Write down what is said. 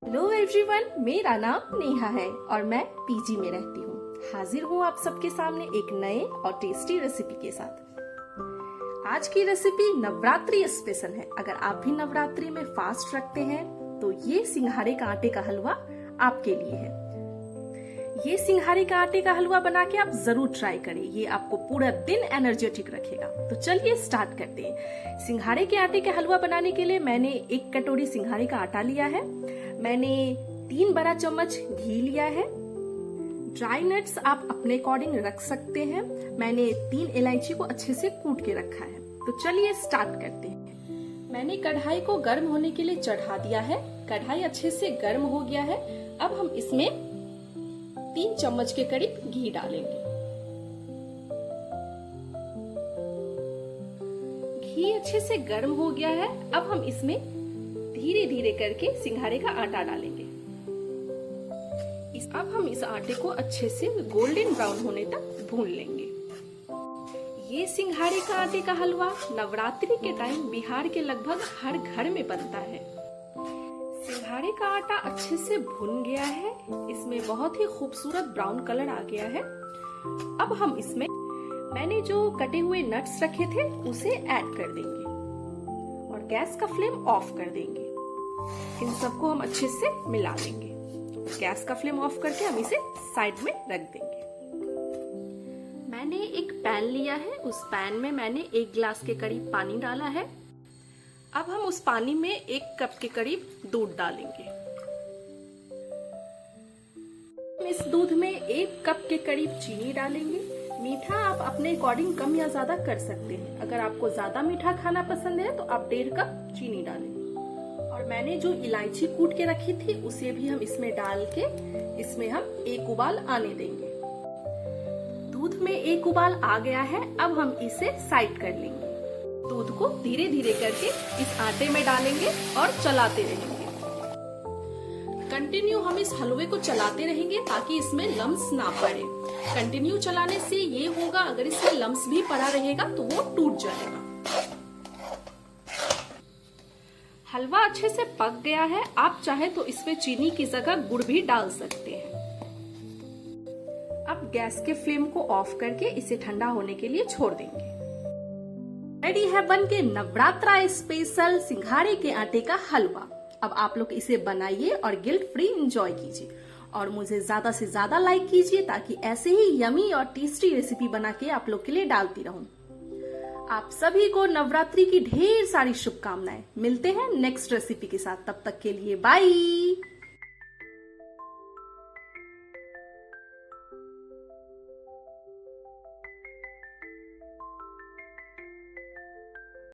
Hello everyone, मेरा नाम नेहा है और मैं पीजी में रहती हूँ। हाजिर हूँ आप सबके सामने एक नए और टेस्टी रेसिपी के साथ। आज की रेसिपी नवरात्रि स्पेशल है। अगर आप भी नवरात्रि में फास्ट रखते हैं तो ये सिंघाड़े का आटे का हलवा आपके लिए है। ये सिंघाड़े का आटे का हलवा बना के आप जरूर ट्राई करें, ये आपको पूरा दिन एनर्जेटिक रखेगा। तो चलिए स्टार्ट करते हैं। सिंघाड़े के आटे का हलवा बनाने के लिए मैंने 1 कटोरी सिंघाड़े का आटा लिया है। मैंने 3 बड़ा चम्मच घी लिया है। ड्राई नट्स आप अपने अकॉर्डिंग रख सकते हैं। मैंने 3 इलायची को अच्छे से कूट के रखा है। तो चलिए स्टार्ट करते हैं। मैंने कढ़ाई को गर्म होने के लिए चढ़ा दिया है। कढ़ाई अच्छे से गर्म हो गया है। अब हम इसमें 3 चम्मच के करीब घी डालेंगे। घी अच्छे से गर्म हो गया है। अब हम इसमें धीरे धीरे करके सिंघाड़े का आटा डालेंगे। अब हम इस आटे को अच्छे से गोल्डन ब्राउन होने तक भून लेंगे। ये सिंघाड़े का आटे का हलवा नवरात्रि के टाइम बिहार के लगभग हर घर में बनता है। सिंघाड़े का आटा अच्छे से भुन गया है। इसमें बहुत ही खूबसूरत ब्राउन कलर आ गया है। अब हम इसमें मैंने जो कटे हुए नट्स रखे थे उसे ऐड कर देंगे और गैस का फ्लेम ऑफ कर देंगे। इन सबको हम अच्छे से मिला लेंगे। गैस का फ्लेम ऑफ करके हम इसे साइड में रख देंगे। मैंने एक पैन लिया है। उस पैन में मैंने 1 गिलास के करीब पानी डाला है। अब हम उस पानी में 1 कप के करीब दूध डालेंगे। इस दूध में 1 कप के करीब चीनी डालेंगे। मीठा आप अपने अकॉर्डिंग कम या ज्यादा कर सकते हैं। अगर आपको ज्यादा मीठा खाना पसंद है तो आप 1.5 कप चीनी डालें। और मैंने जो इलायची कूट के रखी थी उसे भी हम इसमें डाल के इसमें हम 1 उबाल आने देंगे। दूध में 1 उबाल आ गया है। अब हम इसे साइड कर लेंगे। दूध को धीरे धीरे करके इस आटे में डालेंगे और चलाते रहेंगे। कंटिन्यू हम इस हलवे को चलाते रहेंगे ताकि इसमें लम्स ना पड़े। कंटिन्यू चलाने से ये होगा, अगर इसमें लम्स भी पड़ा रहेगा तो वो टूट जाएगा। हलवा अच्छे से पक गया है। आप चाहे तो इसमें चीनी की जगह गुड़ भी डाल सकते हैं। अब गैस के फ्लेम को ऑफ करके इसे ठंडा होने के लिए छोड़ देंगे। रेडी है बनके नवरात्रा स्पेशल सिंघाड़े के आटे का हलवा। अब आप लोग इसे बनाइए और गिल्ट फ्री एंजॉय कीजिए और मुझे ज्यादा से ज्यादा लाइक कीजिए ताकि ऐसे ही यमी और टेस्टी रेसिपी बना के आप लोग के लिए डालती रहूं। आप सभी को नवरात्रि की ढेर सारी शुभकामनाएं। मिलते हैं नेक्स्ट रेसिपी के साथ। तब तक के लिए बाय।